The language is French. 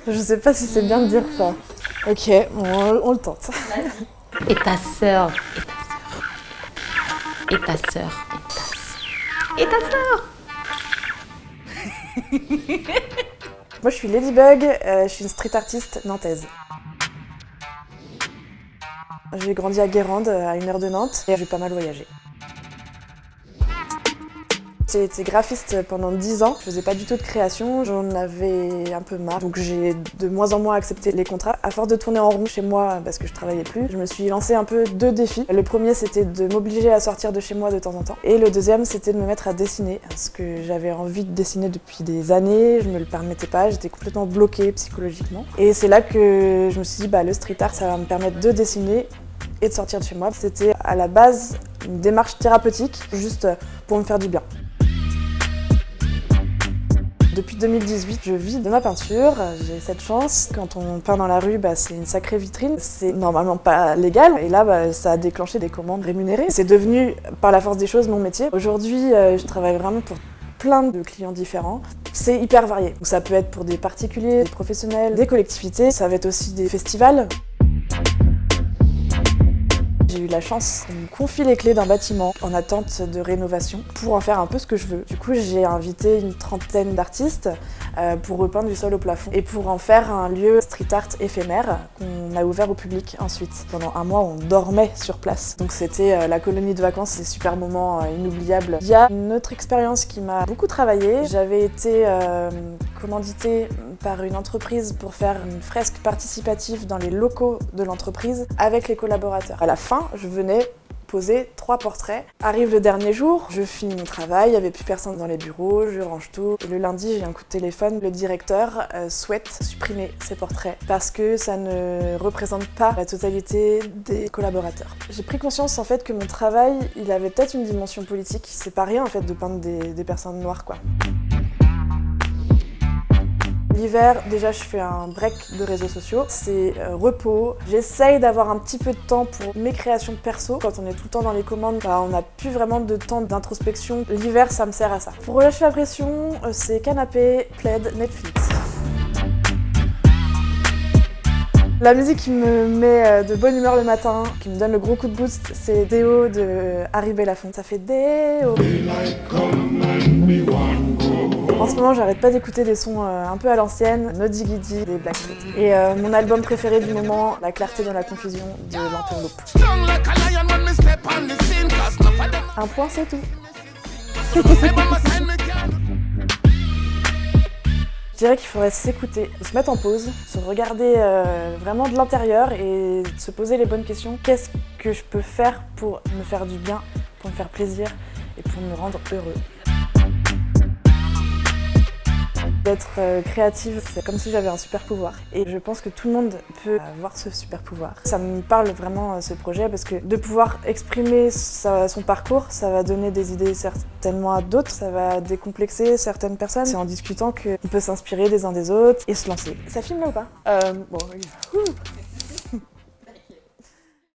Je sais pas si c'est bien de dire ça. Ok, on le tente. Et ta sœur. Et ta sœur. Et ta sœur. Moi je suis Ladybug, je suis une street artiste nantaise. J'ai grandi à Guérande, à 1 heure de Nantes, et j'ai pas mal voyagé. J'ai été graphiste pendant 10 ans, je faisais pas du tout de création, j'en avais un peu marre, donc j'ai de moins en moins accepté les contrats. À force de tourner en rond chez moi parce que je travaillais plus, je me suis lancé un peu 2 défis. Le premier c'était de m'obliger à sortir de chez moi de temps en temps, et le deuxième c'était de me mettre à dessiner, parce que j'avais envie de dessiner depuis des années, je me le permettais pas, j'étais complètement bloquée psychologiquement. Et c'est là que je me suis dit le street art ça va me permettre de dessiner et de sortir de chez moi. C'était à la base une démarche thérapeutique, juste pour me faire du bien. Depuis 2018, je vis de ma peinture, j'ai cette chance. Quand on peint dans la rue, c'est une sacrée vitrine. C'est normalement pas légal et là, ça a déclenché des commandes rémunérées. C'est devenu, par la force des choses, mon métier. Aujourd'hui, je travaille vraiment pour plein de clients différents. C'est hyper varié. Ça peut être pour des particuliers, des professionnels, des collectivités. Ça va être aussi des festivals. J'ai eu la chance qu'on me confie les clés d'un bâtiment en attente de rénovation pour en faire un peu ce que je veux. Du coup, j'ai invité une trentaine d'artistes pour repeindre du sol au plafond et pour en faire un lieu street art éphémère qu'on a ouvert au public ensuite. Pendant 1 mois, on dormait sur place. Donc c'était la colonie de vacances, des super moments inoubliables. Il y a une autre expérience qui m'a beaucoup travaillé. J'avais été commanditée par une entreprise pour faire une fresque participative dans les locaux de l'entreprise avec les collaborateurs. À la fin, je venais poser 3 portraits. Arrive le dernier jour, je finis mon travail, il n'y avait plus personne dans les bureaux, je range tout. Et le lundi, j'ai un coup de téléphone, le directeur souhaite supprimer ces portraits parce que ça ne représente pas la totalité des collaborateurs. J'ai pris conscience en fait que mon travail, il avait peut-être une dimension politique. C'est pas rien en fait de peindre des personnes noires quoi. L'hiver, déjà, je fais un break de réseaux sociaux. C'est repos. J'essaye d'avoir un petit peu de temps pour mes créations perso. Quand on est tout le temps dans les commandes, on n'a plus vraiment de temps d'introspection. L'hiver, ça me sert à ça. Pour relâcher la pression, c'est canapé, plaid, Netflix. La musique qui me met de bonne humeur le matin, qui me donne le gros coup de boost, c'est Déo de Harry Belafonte. Ça fait Déo. En ce moment, j'arrête pas d'écouter des sons un peu à l'ancienne, No Diggity des Blackstreet. Et mon album préféré du moment, La clarté dans la confusion de l'Entourloupe. Un point, c'est tout. Je dirais qu'il faudrait s'écouter, se mettre en pause, se regarder vraiment de l'intérieur et se poser les bonnes questions. Qu'est-ce que je peux faire pour me faire du bien, pour me faire plaisir et pour me rendre heureux? D'être créative, c'est comme si j'avais un super pouvoir. Et je pense que tout le monde peut avoir ce super pouvoir. Ça me parle vraiment ce projet parce que de pouvoir exprimer son parcours, ça va donner des idées certainement à d'autres, ça va décomplexer certaines personnes. C'est en discutant qu'on peut s'inspirer des uns des autres et se lancer. Ça filme là ou pas? Bon,